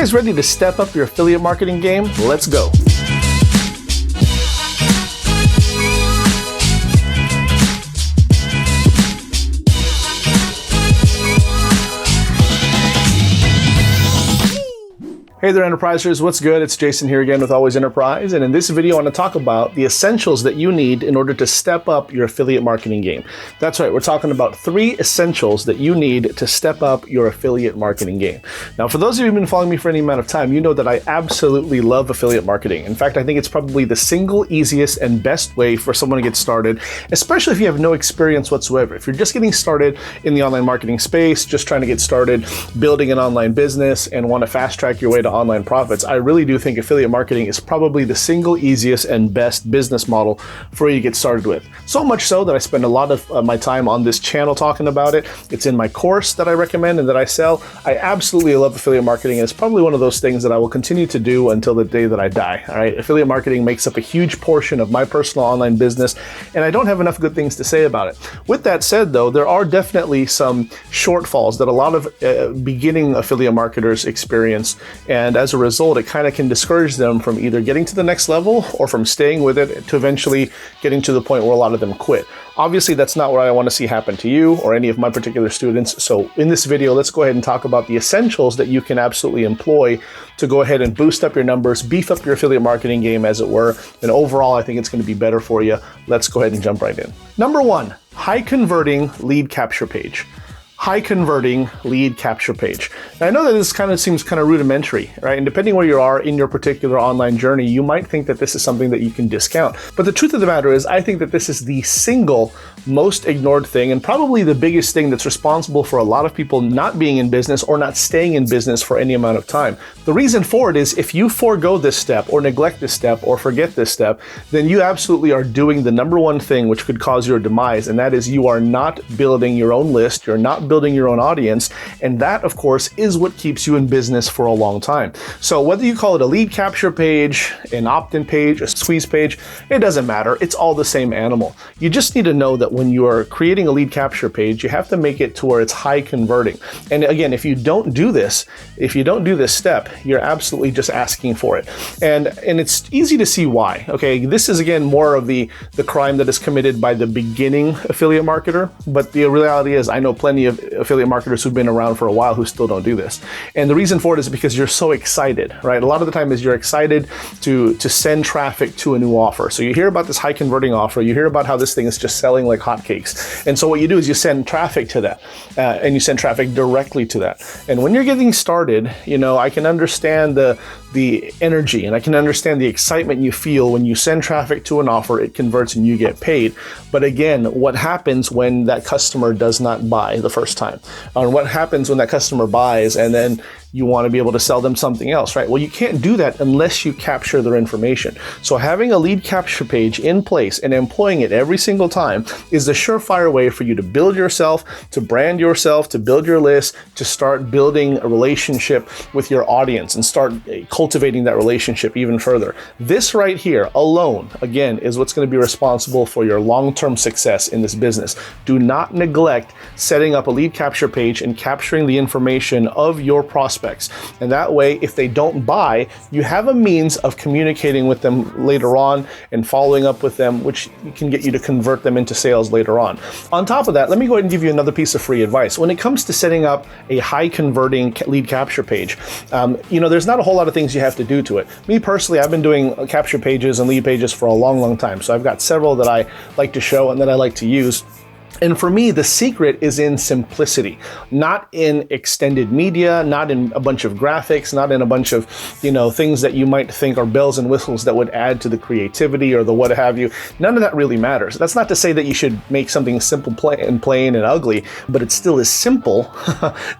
guys ready to step up your affiliate marketing game? Let's go. Hey there, Enterprisers. What's good? It's Jason here again with Always Enterprise. And in this video, I want to talk about the essentials that you need in order to step up your affiliate marketing game. That's right. We're talking about 3 essentials that you need to step up your affiliate marketing game. Now, for those of you who've been following me for any amount of time, you know that I absolutely love affiliate marketing. In fact, I think it's probably the single easiest and best way for someone to get started, especially if you have no experience whatsoever. If you're just getting started in the online marketing space, just trying to get started building an online business and want to fast track your way to online profits, I really do think affiliate marketing is probably the single easiest and best business model for you to get started with. So much so that I spend a lot of my time on this channel talking about it. It's in my course that I recommend and that I sell. I absolutely love affiliate marketing, and it's probably one of those things that I will continue to do until the day that I die. All right, affiliate marketing makes up a huge portion of my personal online business, and I don't have enough good things to say about it. With that said, though, there are definitely some shortfalls that a lot of beginning affiliate marketers experience, and as a result, it kind of can discourage them from either getting to the next level or from staying with it to eventually getting to the point where a lot of them quit. Obviously, that's not what I want to see happen to you or any of my particular students. So in this video, let's go ahead and talk about the essentials that you can absolutely employ to go ahead and boost up your numbers, beef up your affiliate marketing game, as it were. And overall, I think it's going to be better for you. Let's go ahead and jump right in. Number 1, high converting lead capture page. High converting lead capture page. Now, I know that this seems kind of rudimentary, right? And depending where you are in your particular online journey, you might think that this is something that you can discount. But the truth of the matter is, I think that this is the single most ignored thing, and probably the biggest thing that's responsible for a lot of people not being in business or not staying in business for any amount of time. The reason for it is, if you forego this step or neglect this step or forget this step, then you absolutely are doing the number one thing which could cause your demise, and that is you are not building your own list, you're not building your own audience, and that, of course, is what keeps you in business for a long time. So whether you call it a lead capture page, an opt-in page, a squeeze page, it doesn't matter. It's all the same animal. You just need to know that when you are creating a lead capture page, you have to make it to where it's high converting. And again, if you don't do this step, you're absolutely just asking for it. And it's easy to see why. Okay, this is again more of the crime that is committed by the beginning affiliate marketer, but the reality is I know plenty of affiliate marketers who've been around for a while who still don't do this. And the reason for it is because you're so excited, right? A lot of the time is you're excited to send traffic to a new offer. So you hear about this high converting offer, you hear about how this thing is just selling like hotcakes. And so what you do is you send traffic to that, and you send traffic directly to that. And when you're getting started, I can understand the energy, and I can understand the excitement you feel when you send traffic to an offer, it converts and you get paid. But again, what happens when that customer does not buy the first time? Or what happens when that customer buys and then you want to be able to sell them something else, right? Well, you can't do that unless you capture their information. So having a lead capture page in place and employing it every single time is the surefire way for you to build yourself, to brand yourself, to build your list, to start building a relationship with your audience and start cultivating that relationship even further. This right here alone, again, is what's going to be responsible for your long-term success in this business. Do not neglect setting up a lead capture page and capturing the information of your prospects. And that way, if they don't buy, you have a means of communicating with them later on and following up with them, which can get you to convert them into sales later on. On top of that, let me go ahead and give you another piece of free advice. When it comes to setting up a high converting lead capture page, there's not a whole lot of things you have to do to it. Me personally, I've been doing capture pages and lead pages for a long, long time. So I've got several that I like to show and that I like to use. And for me, the secret is in simplicity, not in extended media, not in a bunch of graphics, not in a bunch of, things that you might think are bells and whistles that would add to the creativity or the what have you. None of that really matters. That's not to say that you should make something simple, plain and ugly, but it still is simple.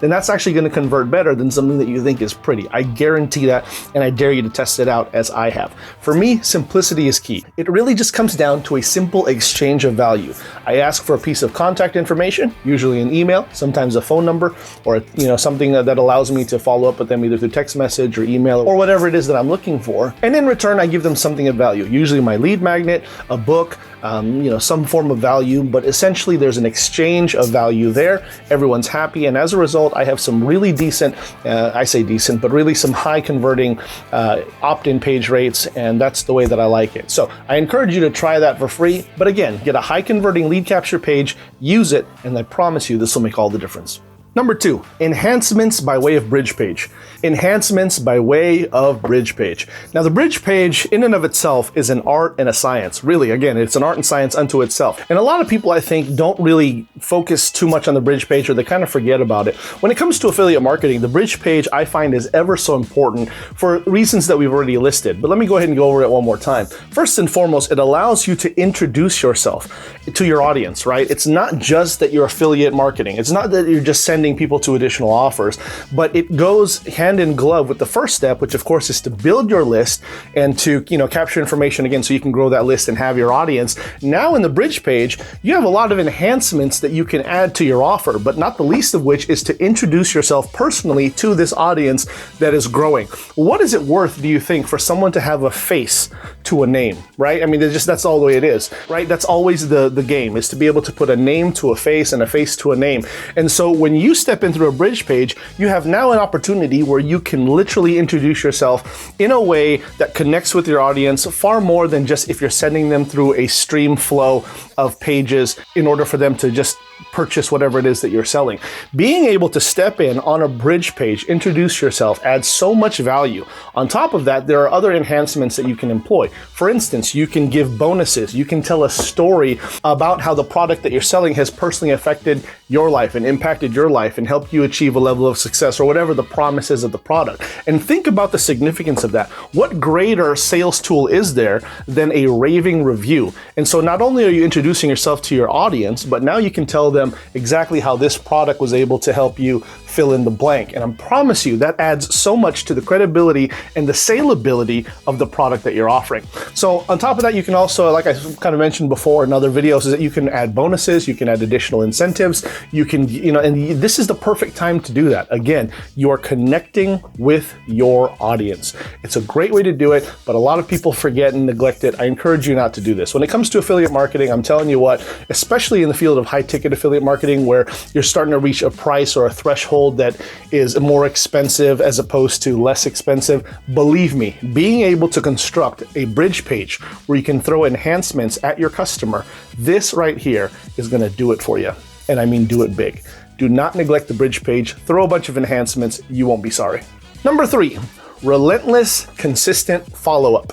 Then that's actually going to convert better than something that you think is pretty. I guarantee that, and I dare you to test it out as I have. For me, simplicity is key. It really just comes down to a simple exchange of value. I ask for a piece of contact information, usually an email, sometimes a phone number, or something that allows me to follow up with them either through text message or email or whatever it is that I'm looking for. And in return, I give them something of value, usually my lead magnet, a book, some form of value, but essentially there's an exchange of value there. Everyone's happy, and as a result, I have some really decent, I say decent, but really some high converting opt-in page rates, and that's the way that I like it. So I encourage you to try that for free, but again, get a high converting lead capture page, use it, and I promise you this will make all the difference. Number 2, enhancements by way of bridge page. Enhancements by way of bridge page. Now, the bridge page in and of itself is an art and a science. Really, again, it's an art and science unto itself. And a lot of people, I think, don't really focus too much on the bridge page, or they kind of forget about it. When it comes to affiliate marketing, the bridge page I find is ever so important for reasons that we've already listed. But let me go ahead and go over it one more time. First and foremost, it allows you to introduce yourself to your audience, right? It's not just that you're affiliate marketing. It's not that you're just sending people to additional offers, but it goes hand in glove with the first step, which of course is to build your list and to capture information again so you can grow that list and have your audience. Now in the bridge page, you have a lot of enhancements that you can add to your offer, but not the least of which is to introduce yourself personally to this audience that is growing. What is it worth, do you think, for someone to have a face to a name, right? I mean, that's all the way it is, right? That's always the game, is to be able to put a name to a face and a face to a name. And so when you step in through a bridge page, you have now an opportunity where you can literally introduce yourself in a way that connects with your audience far more than just if you're sending them through a stream flow of pages in order for them to just purchase whatever it is that you're selling. Being able to step in on a bridge page, introduce yourself, adds so much value. On top of that, there are other enhancements that you can employ. For instance, you can give bonuses. You can tell a story about how the product that you're selling has personally affected your life and impacted your life and helped you achieve a level of success, or whatever the promise is of the product. And think about the significance of that. What greater sales tool is there than a raving review? And so not only are you introducing yourself to your audience, but now you can tell them exactly how this product was able to help you fill in the blank. And I promise you that adds so much to the credibility and the saleability of the product that you're offering. So on top of that, you can also, like I kind of mentioned before in other videos, is that you can add bonuses, you can add additional incentives, you can, and this is the perfect time to do that. Again, you are connecting with your audience. It's a great way to do it, but a lot of people forget and neglect it. I encourage you not to do this. When it comes to affiliate marketing, I'm telling you what, especially in the field of high ticket affiliate marketing, where you're starting to reach a price or a threshold that is more expensive as opposed to less expensive, believe me, being able to construct a bridge page where you can throw enhancements at your customer, this right here is going to do it for you. And I mean do it big. Do not neglect the bridge page. Throw a bunch of enhancements. You won't be sorry. Number 3, relentless, consistent follow-up.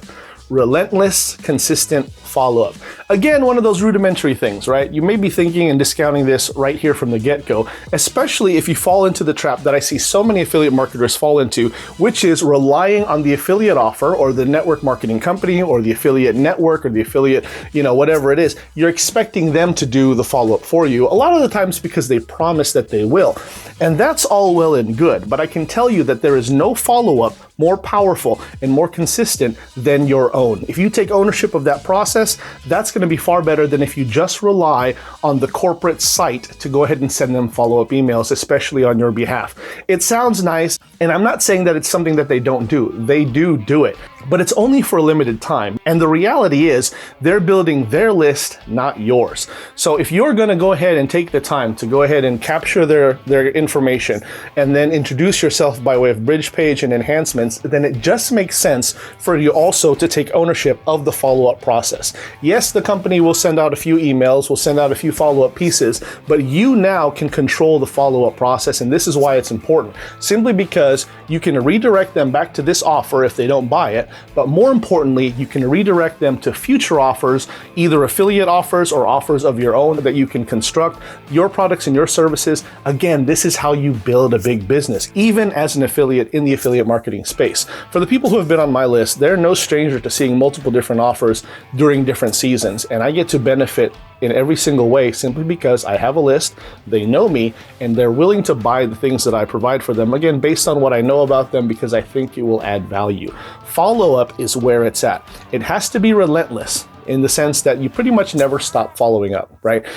Relentless, consistent follow-up. Again, one of those rudimentary things, right? You may be thinking and discounting this right here from the get-go, especially if you fall into the trap that I see so many affiliate marketers fall into, which is relying on the affiliate offer or the network marketing company or the affiliate network or the affiliate, whatever it is. You're expecting them to do the follow-up for you, a lot of the times because they promise that they will. And that's all well and good, but I can tell you that there is no follow-up more powerful and more consistent than your own. If you take ownership of that process, that's going to be far better than if you just rely on the corporate site to go ahead and send them follow-up emails, especially on your behalf. It sounds nice, and I'm not saying that it's something that they don't do. They do it, but it's only for a limited time. And the reality is they're building their list, not yours. So if you're going to go ahead and take the time to go ahead and capture their information and then introduce yourself by way of bridge page and enhancements, then it just makes sense for you also to take ownership of the follow-up process. Yes, the company will send out a few emails, will send out a few follow-up pieces, but you now can control the follow-up process, and this is why it's important. Simply because you can redirect them back to this offer if they don't buy it, but more importantly, you can redirect them to future offers, either affiliate offers or offers of your own that you can construct, your products and your services. Again, this is how you build a big business, even as an affiliate in the affiliate marketing space. For the people who have been on my list, they're no stranger to seeing multiple different offers during different seasons, and I get to benefit in every single way simply because I have a list, they know me, and they're willing to buy the things that I provide for them, again, based on what I know about them, because I think it will add value. Follow-up is where it's at. It has to be relentless in the sense that you pretty much never stop following up, right?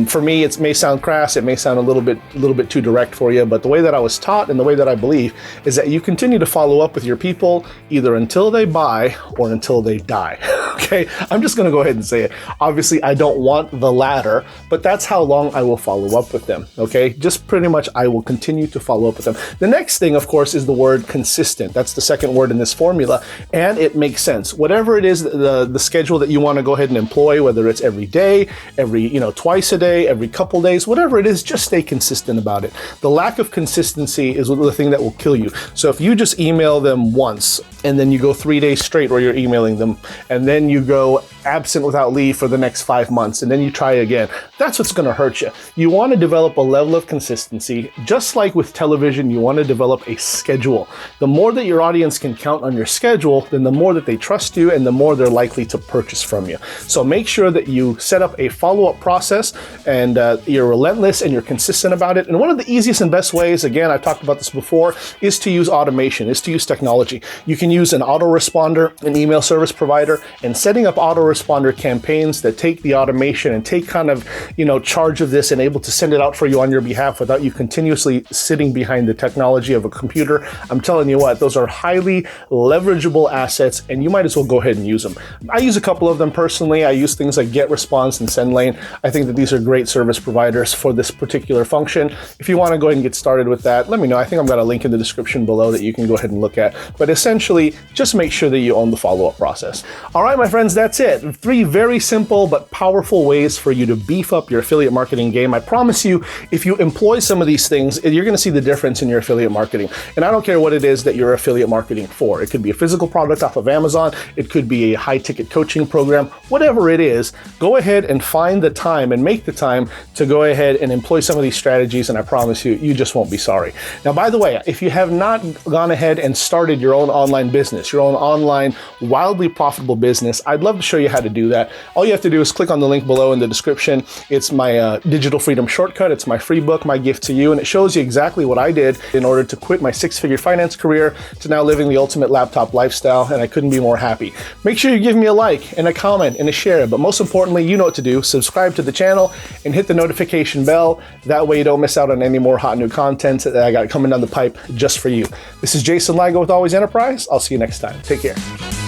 For me, it may sound crass, it may sound a little bit too direct for you, but the way that I was taught and the way that I believe is that you continue to follow up with your people either until they buy or until they die. Okay, I'm just gonna go ahead and say it. Obviously, I don't want the latter, but that's how long I will follow up with them, okay? Just pretty much I will continue to follow up with them. The next thing, of course, is the word consistent. That's the second word in this formula, and it makes sense. Whatever it is, the schedule that you wanna go ahead and employ, whether it's every day, twice a day, every couple days, whatever it is, just stay consistent about it. The lack of consistency is the thing that will kill you. So if you just email them once, and then you go 3 days straight where you're emailing them, and then you go absent without leave for the next 5 months, and then you try again, that's what's gonna hurt you. You wanna develop a level of consistency. Just like with television, you wanna develop a schedule. The more that your audience can count on your schedule, then the more that they trust you and the more they're likely to purchase from you. So make sure that you set up a follow-up process and you're relentless and you're consistent about it. And one of the easiest and best ways, again, I've talked about this before, is to use automation, is to use technology. You can use an autoresponder, an email service provider, and setting up autoresponder campaigns that take the automation and take kind of, charge of this and able to send it out for you on your behalf without you continuously sitting behind the technology of a computer. I'm telling you what, those are highly leverageable assets and you might as well go ahead and use them. I use a couple of them personally. I use things like GetResponse and SendLane. I think that these are great service providers for this particular function. If you want to go ahead and get started with that, let me know. I think I've got a link in the description below that you can go ahead and look at. But essentially, just make sure that you own the follow-up process. All right, my friends, that's it. 3 very simple but powerful ways for you to beef up your affiliate marketing game. I promise you, if you employ some of these things, you're going to see the difference in your affiliate marketing. And I don't care what it is that you're affiliate marketing for. It could be a physical product off of Amazon. It could be a high-ticket coaching program. Whatever it is, go ahead and find the time and make the time to go ahead and employ some of these strategies, and I promise you, you just won't be sorry. Now, by the way, if you have not gone ahead and started your own online business, your own online, wildly profitable business, I'd love to show you how to do that. All you have to do is click on the link below in the description. It's my digital freedom shortcut. It's my free book, my gift to you, and it shows you exactly what I did in order to quit my 6-figure finance career to now living the ultimate laptop lifestyle, and I couldn't be more happy. Make sure you give me a like and a comment and a share, but most importantly, you know what to do. Subscribe to the channel and hit the notification bell. That way you don't miss out on any more hot new content that I got coming down the pipe just for you. This is Jason Ligo with Always Enterprise. I'll see you next time. Take care.